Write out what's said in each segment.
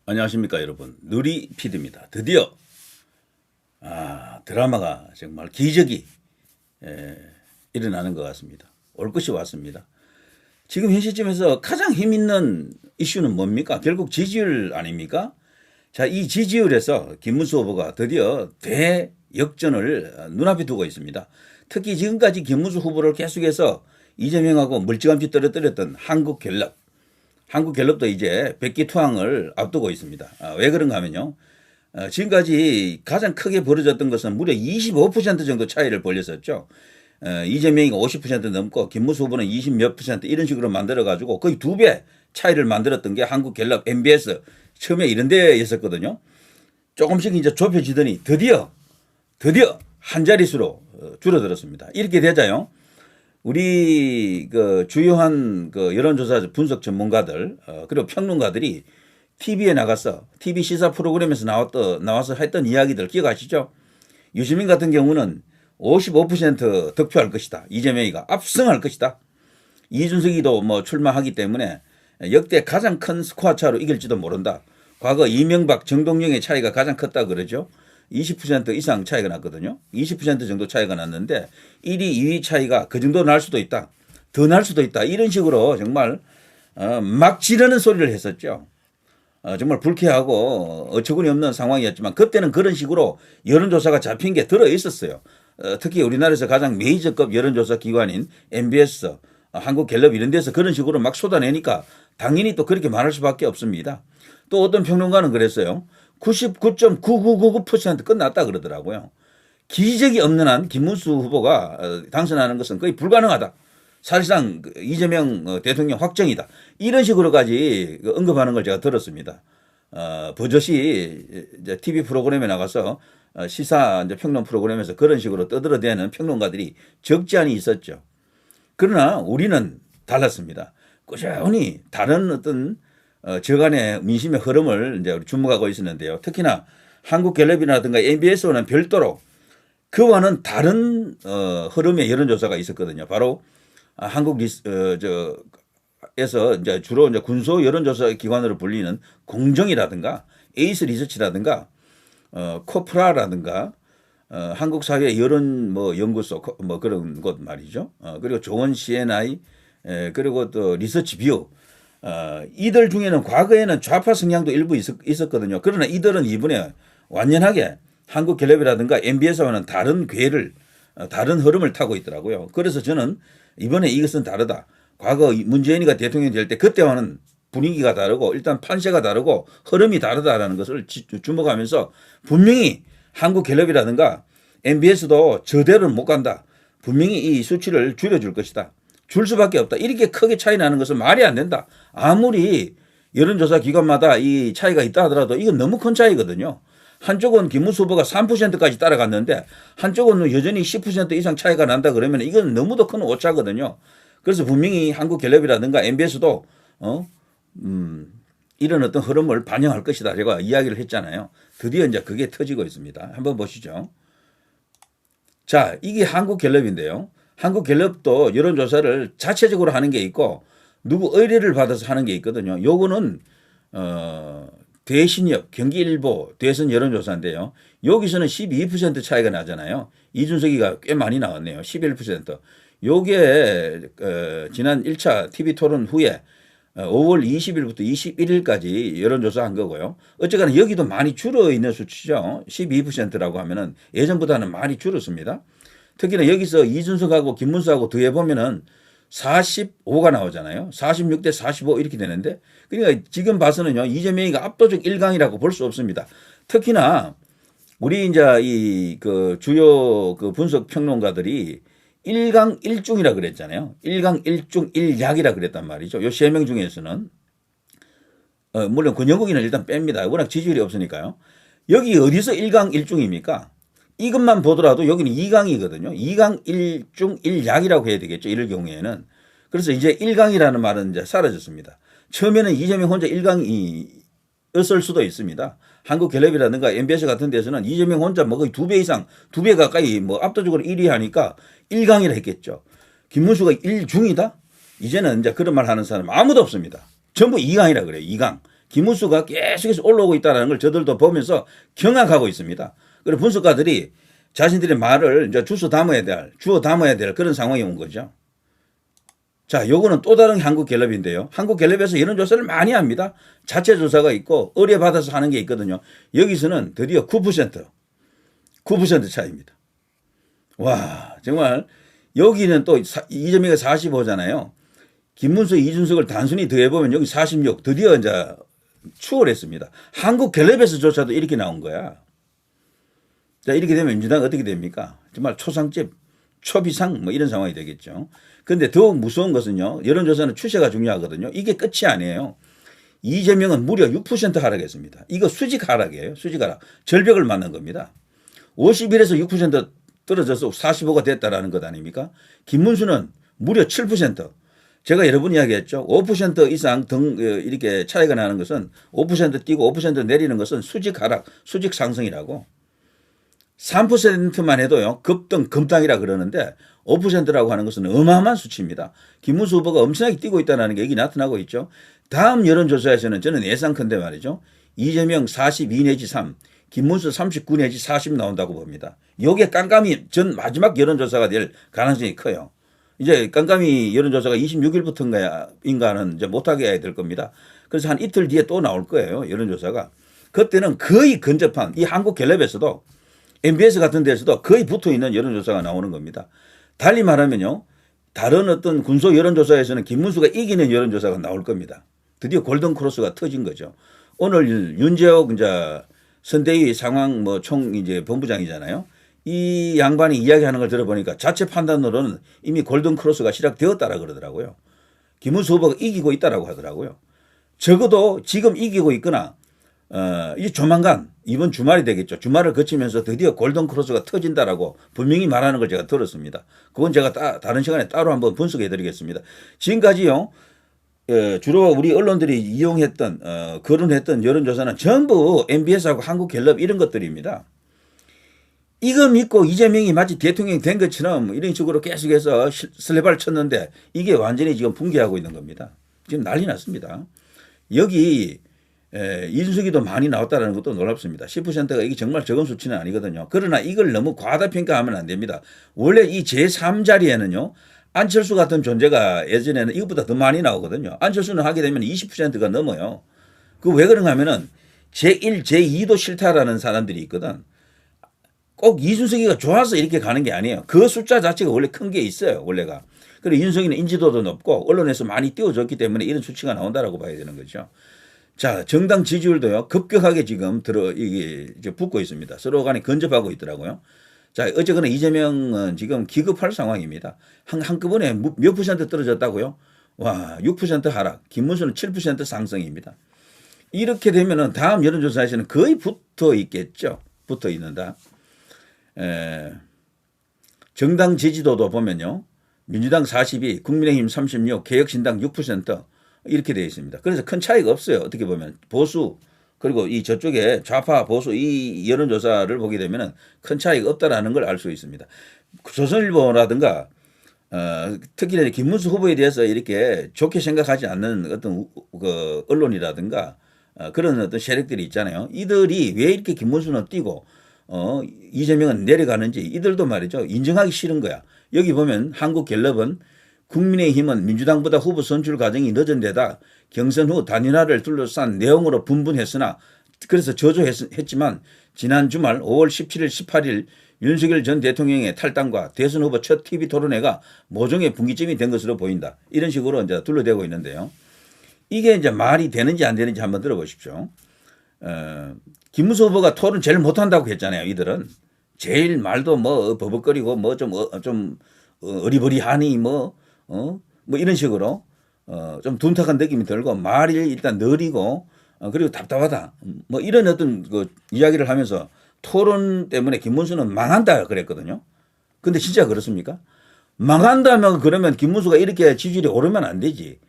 안녕하십니까 여러분, 누리 PD입니다. 드디어 드라마가 정말 기적이 일어나는 것 같습니다. 올 것이 왔습니다. 지금 현 시점에서 가장 힘 있는 이슈는 뭡니까? 결국 지지율 아닙니까? 자, 이 지지율에서 김문수 후보가 드디어 대역전을 눈앞에 두고 있습니다. 특히 지금까지 김문수 후보를 계속해서 이재명하고 멀찌감치 떨어뜨렸던 한국갤럽도 이제 백기투항을 앞두고 있습니다. 왜 그런가 하면요. 지금까지 가장 크게 벌어졌던 것은 무려 25% 정도 차이를 벌렸었죠. 이재명이 50% 넘고 김문수 후보는 20 몇 % 이런 식으로 만들어가지고 거의 2배 차이를 만들었던 게 한국갤럽, MBS 처음에 이런 데였었거든요. 조금씩 이제 좁혀지더니 드디어 한 자릿수로 줄어들었습니다. 이렇게 되자요. 우리 그 주요한 그 여론조사 분석 전문가들 그리고 평론가들이 TV에 나가서 TV 시사 프로그램에서 나와서 했던 이야기들 기억하시죠? 유시민 같은 경우는 55% 득표할 것이다. 이재명이가 압승할 것이다. 이준석이도 뭐 출마하기 때문에 역대 가장 큰 스코어 차로 이길지도 모른다. 과거 이명박, 정동영의 차이가 가장 컸다 그러죠. 20% 이상 차이가 났거든요. 20% 정도 차이가 났는데 1위, 2위 차이가 그 정도 날 수도 있다. 더 날 수도 있다. 이런 식으로 정말 막 지르는 소리를 했었죠. 정말 불쾌하고 어처구니 없는 상황이었지만 그때는 그런 식으로 여론조사가 잡힌 게 들어 있었어요. 특히 우리나라에서 가장 메이저급 여론조사 기관인 MBS, 한국갤럽 이런 데서 그런 식으로 막 쏟아내니까 당연히 또 그렇게 말할 수밖에 없습니다. 또 어떤 평론가는 그랬어요. 99.9999% 끝났다 그러더라고요. 기적이 없는 한 김문수 후보가 당선하는 것은 거의 불가능하다. 사실상 이재명 대통령 확정이다. 이런 식으로까지 언급하는 걸 제가 들었습니다. 버젓이 TV 프로그램에 나가서 시사 평론 프로그램에서 그런 식으로 떠들어대는 평론가들이 적지 않이 있었죠. 그러나 우리는 달랐습니다. 꾸준히 다른 어떤 저간의 민심의 흐름을 이제 주목하고 있었는데요. 특히나 한국갤럽이라든가 MBS와는 별도로 그와는 다른 흐름의 여론조사가 있었거든요. 바로 에서 이제 주로 이제 군소 여론조사 기관으로 불리는 공정이라든가 에이스 리서치라든가 코프라라든가 한국사회 여론 뭐 연구소 뭐 그런 곳 말이죠. 그리고 조원 CNI 그리고 또 리서치 뷰 이들 중에는 과거에는 좌파 성향도 일부 있었거든요. 그러나 이들은 이번에 완연하게 한국갤럽이라든가 MBS와는 다른 궤를 다른 흐름을 타고 있더라고요. 그래서 저는 이번에 이것은 다르다. 과거 문재인이가 대통령이 될 때 그때와는 분위기가 다르고 일단 판세가 다르고 흐름이 다르다라는 것을 주목하면서 분명히 한국갤럽이라든가 MBS도 저대로는 못 간다. 분명히 이 수치를 줄여줄 것이다. 줄 수밖에 없다. 이렇게 크게 차이 나는 것은 말이 안 된다. 아무리 여론조사 기관마다 이 차이가 있다 하더라도 이건 너무 큰 차이거든요. 한쪽은 김문수 후보가 3%까지 따라갔는데 한쪽은 여전히 10% 이상 차이가 난다 그러면 이건 너무도 큰 오차거든요. 그래서 분명히 한국갤럽이라든가 MBS도 이런 어떤 흐름을 반영할 것이다. 제가 이야기를 했잖아요. 드디어 이제 그게 터지고 있습니다. 한번 보시죠. 자, 이게 한국갤럽인데요. 한국갤럽도 여론조사를 자체적으로 하는 게 있고 누구 의뢰를 받아서 하는 게 있거든요. 요거는 대신협, 경기일보 대선 여론조사인데요. 여기서는 12% 차이가 나잖아요. 이준석이가 꽤 많이 나왔네요. 11%. 요게 지난 1차 TV토론 후에 5월 20일부터 21일까지 여론조사한 거고요. 어쨌거나 여기도 많이 줄어 있는 수치죠. 12%라고 하면은 예전보다는 많이 줄었습니다. 특히나 여기서 이준석하고 김문수하고 더해보면은 45가 나오잖아요. 46대 45 이렇게 되는데 그러니까 지금 봐서는요. 이재명이가 압도적 1강이라고 볼 수 없습니다. 특히나 우리 이제 이 그 주요 그 분석 평론가들이 1강 1중이라 그랬잖아요. 1강 1중 1약이라 그랬단 말이죠. 요 세 명 중에서는 물론 권영국이는 일단 뺍니다. 워낙 지지율이 없으니까요. 여기 어디서 1강 1중입니까? 이것만 보더라도 여기는 2강이거든요. 2강 1중 1약이라고 해야 되겠죠. 이럴 경우에는. 그래서 이제 1강이라는 말은 이제 사라졌습니다. 처음에는 이재명 혼자 1강이었을 수도 있습니다. 한국갤럽이라든가 MBS 같은 데서는 이재명 혼자 뭐 거의 2배 이상, 2배 가까이 뭐 압도적으로 1위 하니까 1강이라 했겠죠. 김문수가 1중이다? 이제는 이제 그런 말 하는 사람 아무도 없습니다. 전부 2강이라 그래요. 2강. 김문수가 계속해서 올라오고 있다는 걸 저들도 보면서 경악하고 있습니다. 그리고 분석가들이 자신들의 말을 이제 주워 담아야 될 그런 상황이 온 거죠. 자, 요거는 또 다른 한국갤럽인데요. 한국갤럽에서 여론조사를 많이 합니다. 자체 조사가 있고 의뢰받아서 하는 게 있거든요. 여기서는 드디어 9% 차이입니다. 와, 정말 여기는 또 이재명이 45잖아요. 김문수, 이준석을 단순히 더해보면 여기 46, 드디어 이제 추월했습니다. 한국갤럽에서조차도 이렇게 나온 거야. 자, 이렇게 되면 민주당 어떻게 됩니까? 정말 초상집, 초비상 뭐 이런 상황이 되겠죠. 그런데 더욱 무서운 것은요. 여론조사는 추세가 중요하거든요. 이게 끝이 아니에요. 이재명은 무려 6% 하락했습니다. 이거 수직 하락이에요. 수직 하락. 절벽을 맞는 겁니다. 51에서 6% 떨어져서 45가 됐다라는 것 아닙니까? 김문수는 무려 7%. 제가 여러 번 이야기했죠. 5% 이상 이렇게 차이가 나는 것은 5% 뛰고 5% 내리는 것은 수직 하락, 수직 상승이라고. 3%만 해도요. 급등, 급당이라 그러는데 5%라고 하는 것은 어마어마한 수치입니다. 김문수 후보가 엄청나게 뛰고 있다는 게 여기 나타나고 있죠. 다음 여론조사에서는 저는 예상컨대 말이죠. 이재명 42 내지 3, 김문수 39 내지 40 나온다고 봅니다. 이게 깜깜이 전 마지막 여론조사가 될 가능성이 커요. 이제 깜깜이 여론조사가 26일부터인가는 이제 못하게 될 겁니다. 그래서 한 이틀 뒤에 또 나올 거예요. 여론조사가. 그때는 거의 근접한 이 한국갤럽에서도 MBS 같은 데서도 거의 붙어 있는 여론조사가 나오는 겁니다. 달리 말하면요. 다른 어떤 군소 여론조사에서는 김문수가 이기는 여론조사가 나올 겁니다. 드디어 골든크로스가 터진 거죠. 오늘 윤재옥 이제 선대위 상황 총 이제 본부장이잖아요. 이 양반이 이야기하는 걸 들어보니까 자체 판단으로는 이미 골든크로스가 시작되었다라 그러더라고요. 김문수 후보가 이기고 있다라고 하더라고요. 적어도 지금 이기고 있거나 이제 조만간 이번 주말이 되겠죠. 주말을 거치면서 드디어 골든크로스가 터진다라고 분명히 말하는 걸 제가 들었습니다. 그건 제가 다른 시간에 따로 한번 분석해 드리겠습니다. 지금까지요. 주로 우리 언론들이 이용했던 거론했던 여론조사는 전부 MBS하고 한국갤럽 이런 것들입니다. 이거 믿고 이재명이 마치 대통령이 된 것처럼 이런 식으로 계속해서 슬레발 쳤는데 이게 완전히 지금 붕괴하고 있는 겁니다. 지금 난리 났습니다. 여기 이준석이도 많이 나왔다는 것도 놀랍습니다. 10%가 이게 정말 적은 수치는 아니거든요. 그러나 이걸 너무 과다평가하면 안 됩니다. 원래 이 제3자리에는요. 안철수 같은 존재가 예전에는 이것보다 더 많이 나오거든요. 안철수는 하게 되면 20%가 넘어요. 그 왜 그런가 하면은 제1, 제2도 싫다라는 사람들이 있거든. 꼭 이준석이가 좋아서 이렇게 가는 게 아니에요. 그 숫자 자체가 원래 큰 게 있어요. 원래가. 그리고 이준석이는 인지도도 높고 언론에서 많이 띄워줬기 때문에 이런 수치가 나온다라고 봐야 되는 거죠. 자, 정당 지지율도요. 급격하게 지금 이게 이제 붙고 있습니다. 서로 간에 근접하고 있더라고요. 자, 어쨌거나 이재명은 지금 기급할 상황입니다. 한꺼번에 몇 퍼센트 떨어졌다고요? 와, 6% 하락. 김문수는 7% 상승입니다. 이렇게 되면은 다음 여론조사에서는 거의 붙어 있겠죠. 붙어 있는다. 정당 지지도도 보면요. 민주당 42, 국민의힘 36, 개혁신당 6% 이렇게 되어 있습니다. 그래서 큰 차이가 없어요. 어떻게 보면 보수 그리고 이 저쪽에 좌파 보수 이 여론조사를 보게 되면은 큰 차이가 없다라는 걸 알 수 있습니다. 조선일보라든가 특히 김문수 후보에 대해서 이렇게 좋게 생각하지 않는 어떤 그 언론이라든가 그런 어떤 세력들이 있잖아요. 이들이 왜 이렇게 김문수는 뛰고 이재명은 내려가는지 이들도 말이죠. 인정하기 싫은 거야. 여기 보면 한국갤럽은 국민의힘은 민주당보다 후보 선출 과정이 늦은 데다 경선 후 단일화를 둘러싼 내용으로 분분했으나 그래서 저조했지만 지난 주말 5월 17일, 18일 윤석열 전 대통령의 탈당과 대선 후보 첫 TV 토론회가 모종의 분기점이 된 것으로 보인다. 이런 식으로 이제 둘러대고 있는데요. 이게 이제 말이 되는지 안 되는지 한번 들어보십시오. 김문수 후보가 토론 제일 못한다고 했잖아요. 이들은 제일 말도 버벅거리고 좀 어리버리하니 뭐 이런 식으로 좀 둔탁한 느낌이 들고 말이 일단 느리고 그리고 답답하다 뭐 이런 어떤 그 이야기를 하면서 토론 때문에 김문수는 망한다 그랬거든요. 근데 진짜 그렇습니까? 망한다면 그러면 김문수가 이렇게 지지율이 오르면 안 되지.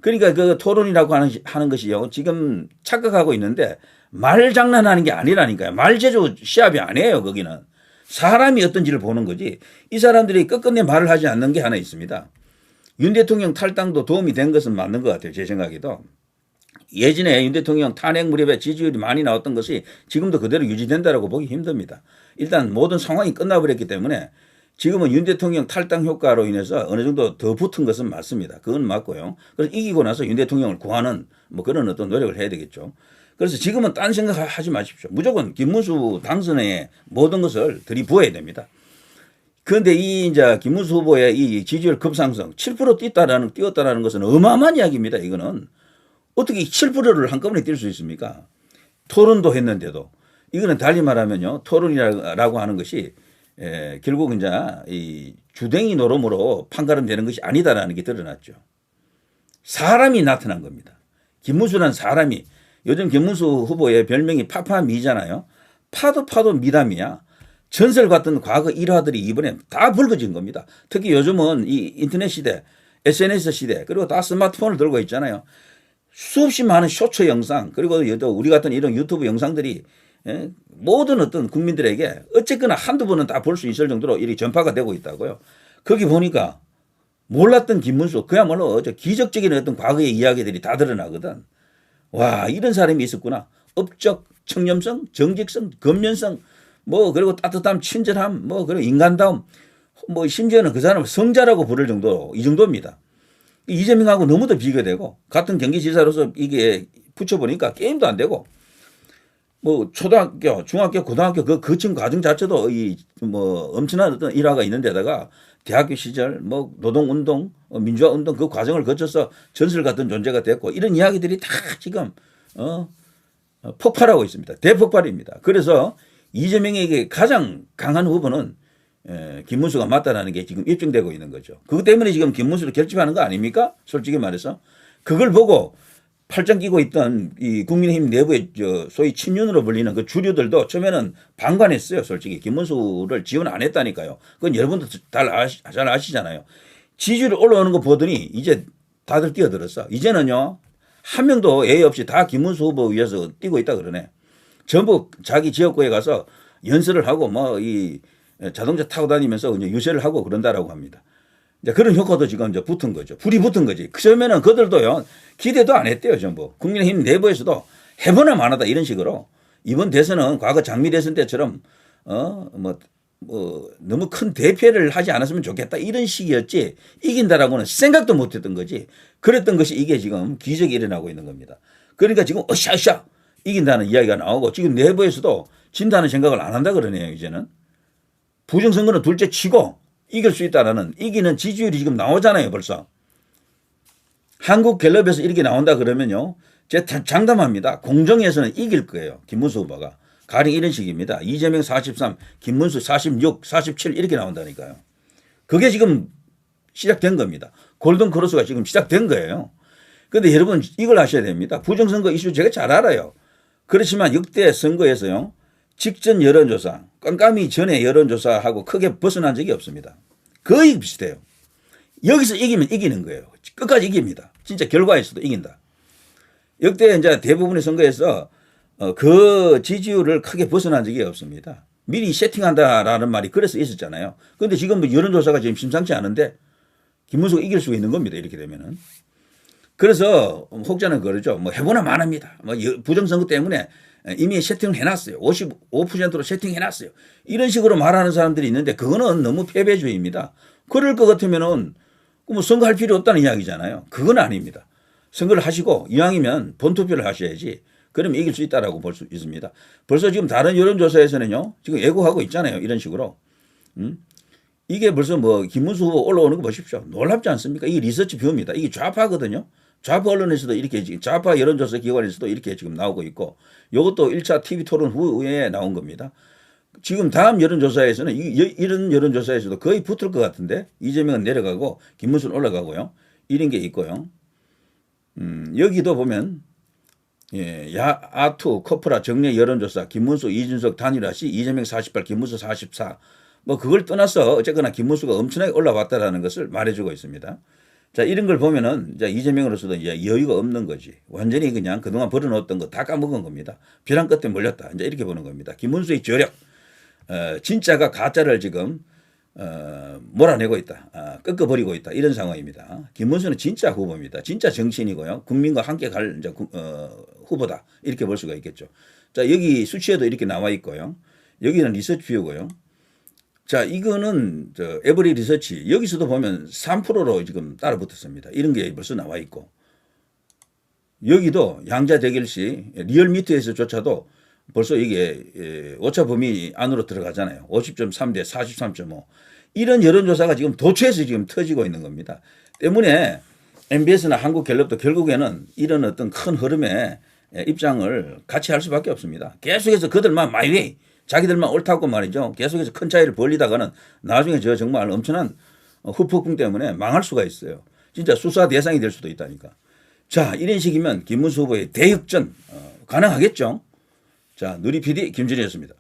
그러니까 그 토론이라고 하는 것이요. 지금 착각하고 있는데 말 장난하는 게 아니라니까요. 말 제조 시합이 아니에요. 거기는. 사람이 어떤지를 보는 거지. 이 사람들이 끝끝내 말을 하지 않는 게 하나 있습니다. 윤 대통령 탈당도 도움이 된 것은 맞는 것 같아요. 제 생각에도. 예전에 윤 대통령 탄핵 무렵에 지지율이 많이 나왔던 것이 지금도 그대로 유지된다라고 보기 힘듭니다. 일단 모든 상황이 끝나버렸기 때문에 지금은 윤 대통령 탈당 효과로 인해서 어느 정도 더 붙은 것은 맞습니다. 그건 맞고요. 그래서 이기고 나서 윤 대통령을 구하는 뭐 그런 어떤 노력을 해야 되겠죠. 그래서 지금은 딴 생각 하지 마십시오. 무조건 김문수 당선에 모든 것을 들이부어야 됩니다. 그런데 이 이제 김문수 후보의 이 지지율 급상승 7% 뛰었다라는 것은 어마어마한 이야기입니다. 이거는 어떻게 7%를 한꺼번에 뛸 수 있습니까? 토론도 했는데도 이거는 달리 말하면요, 토론이라고 하는 것이 결국 이제 이 주댕이 노름으로 판가름되는 것이 아니다라는 게 드러났죠. 사람이 나타난 겁니다. 김문수라는 사람이 요즘 김문수 후보의 별명이 파파미잖아요. 파도 미담이야. 전설 같은 과거 일화들이 이번에 다 불거진 겁니다. 특히 요즘은 이 인터넷 시대, SNS 시대, 그리고 다 스마트폰을 들고 있잖아요. 수없이 많은 쇼츠 영상, 그리고 우리 같은 이런 유튜브 영상들이 모든 어떤 국민들에게 어쨌거나 한두 번은 다 볼 수 있을 정도로 이렇게 전파가 되고 있다고요. 거기 보니까 몰랐던 김문수, 그야말로 기적적인 어떤 과거의 이야기들이 다 드러나거든. 와, 이런 사람이 있었구나. 업적, 청렴성, 정직성, 건면성, 뭐 그리고 따뜻함, 친절함, 뭐 그리고 인간다움, 뭐 심지어는 그 사람을 성자라고 부를 정도, 이 정도입니다. 이재명하고 너무도 비교되고 같은 경기지사로서 이게 붙여보니까 게임도 안 되고 뭐 초등학교, 중학교, 고등학교 그 거친 과정 자체도 이 뭐 엄청난 어떤 일화가 있는데다가 대학교 시절 뭐 노동운동, 민주화운동 그 과정을 거쳐서 전설 같은 존재가 됐고 이런 이야기들이 다 지금 폭발하고 있습니다. 대폭발입니다. 그래서 이재명에게 가장 강한 후보는 김문수가 맞다라는 게 지금 입증되고 있는 거죠. 그것 때문에 지금 김문수를 결집하는 거 아닙니까? 솔직히 말해서. 그걸 보고 팔짱 끼고 있던 이 국민의힘 내부의 소위 친윤으로 불리는 그 주류들도 처음에는 방관했어요. 솔직히 김문수를 지원 안 했다니까요. 그건 여러분도 잘 아시잖아요. 지지율 올라오는 거 보더니 이제 다들 뛰어들었어. 이제는요 한 명도 예의 없이 다 김문수 후보 위해서 뛰고 있다 그러네. 전부 자기 지역구에 가서 연설을 하고 뭐 이 자동차 타고 다니면서 이제 유세를 하고 그런다라고 합니다. 이제 그런 효과도 지금 이제 붙은 거죠. 불이 붙은 거지. 처음에는 그들도요, 기대도 안 했대요, 전부. 국민의힘 내부에서도 해보나 마나다 이런 식으로. 이번 대선은 과거 장미 대선 때처럼, 너무 큰 대패를 하지 않았으면 좋겠다. 이런 식이었지. 이긴다라고는 생각도 못 했던 거지. 그랬던 것이 이게 지금 기적이 일어나고 있는 겁니다. 그러니까 지금 으쌰으쌰 이긴다는 이야기가 나오고 지금 내부에서도 진다는 생각을 안 한다 그러네요, 이제는. 부정선거는 둘째 치고 이길 수 있다라는 이기는 지지율이 지금 나오잖아요, 벌써. 한국갤럽에서 이렇게 나온다 그러면요. 제가 장담합니다. 공정에서는 이길 거예요. 김문수 후보가. 가령 이런 식입니다. 이재명 43, 김문수 46, 47 이렇게 나온다니까요. 그게 지금 시작된 겁니다. 골든크로스가 지금 시작된 거예요. 그런데 여러분 이걸 아셔야 됩니다. 부정선거 이슈 제가 잘 알아요. 그렇지만 역대 선거에서요. 직전 여론조사, 깜깜이 전에 여론조사하고 크게 벗어난 적이 없습니다. 거의 비슷해요. 여기서 이기면 이기는 거예요. 끝까지 이깁니다. 진짜 결과에서도 이긴다. 역대 이제 대부분의 선거에서 그 지지율을 크게 벗어난 적이 없습니다. 미리 세팅한다라는 말이 그래서 있었잖아요. 그런데 지금 뭐 여론조사가 지금 심상치 않은데 김문수가 이길 수 있는 겁니다. 이렇게 되면은. 그래서 혹자는 그러죠. 뭐 해보나 마납니다. 뭐 부정선거 때문에 이미 세팅을 해놨어요. 55%로 세팅해놨어요. 이런 식으로 말하는 사람들이 있는데 그거는 너무 패배주의입니다. 그럴 것 같으면은 뭐 선거할 필요 없다는 이야기잖아요. 그건 아닙니다. 선거를 하시고 이왕이면 본투표를 하셔야지. 그러면 이길 수 있다라고 볼 수 있습니다. 벌써 지금 다른 여론조사에서는요. 지금 예고하고 있잖아요. 이런 식으로. 이게 벌써 뭐 김문수 후보 올라오는 거 보십시오. 놀랍지 않습니까? 이게 리서치 뷰입니다. 이게 좌파거든요. 좌파 언론에서도 이렇게 좌파 여론조사 기관에서도 이렇게 지금 나오고 있고 이것도 1차 TV 토론 후에 나온 겁니다. 지금 다음 여론조사에서는 이런 여론조사에서도 거의 붙을 것 같은데 이재명은 내려가고 김문수는 올라가고요. 이런 게 있고요. 여기도 보면 아투, 코프라 정례 여론조사 김문수, 이준석 단일화 시 이재명 48, 김문수 44 뭐 그걸 떠나서 어쨌거나 김문수가 엄청나게 올라왔다라는 것을 말해주고 있습니다. 자, 이런 걸 보면은 이제 이재명으로서도 이제 여유가 없는 거지. 완전히 그냥 그동안 벌어놓았던 거 다 까먹은 겁니다. 벼랑 끝에 몰렸다. 이제 이렇게 보는 겁니다. 김문수의 저력, 진짜가 가짜를 지금 몰아내고 있다. 꺾어버리고 있다. 이런 상황입니다. 김문수는 진짜 후보입니다. 진짜 정치인이고요. 국민과 함께 갈 이제 후보다. 이렇게 볼 수가 있겠죠. 자, 여기 수치에도 이렇게 나와 있고요. 여기는 리서치 뷰고요. 자, 이거는 에브리 리서치. 여기서도 보면 3%로 지금 따라 붙었습니다. 이런 게 벌써 나와 있고. 여기도 양자 대결 시 리얼미터에서조차도 벌써 이게 오차 범위 안으로 들어가잖아요. 50.3 대 43.5. 이런 여론조사가 지금 도처에서 지금 터지고 있는 겁니다. 때문에 MBS나 한국갤럽도 결국에는 이런 어떤 큰 흐름에 입장을 같이 할 수밖에 없습니다. 계속해서 그들만 마이웨이, 자기들만 옳다고 말이죠. 계속해서 큰 차이를 벌리다가는 나중에 저 정말 엄청난 후폭풍 때문에 망할 수가 있어요. 진짜 수사 대상이 될 수도 있다니까. 자, 이런 식이면 김문수 후보의 대역전 가능하겠죠. 자, 누리 PD 김준희였습니다.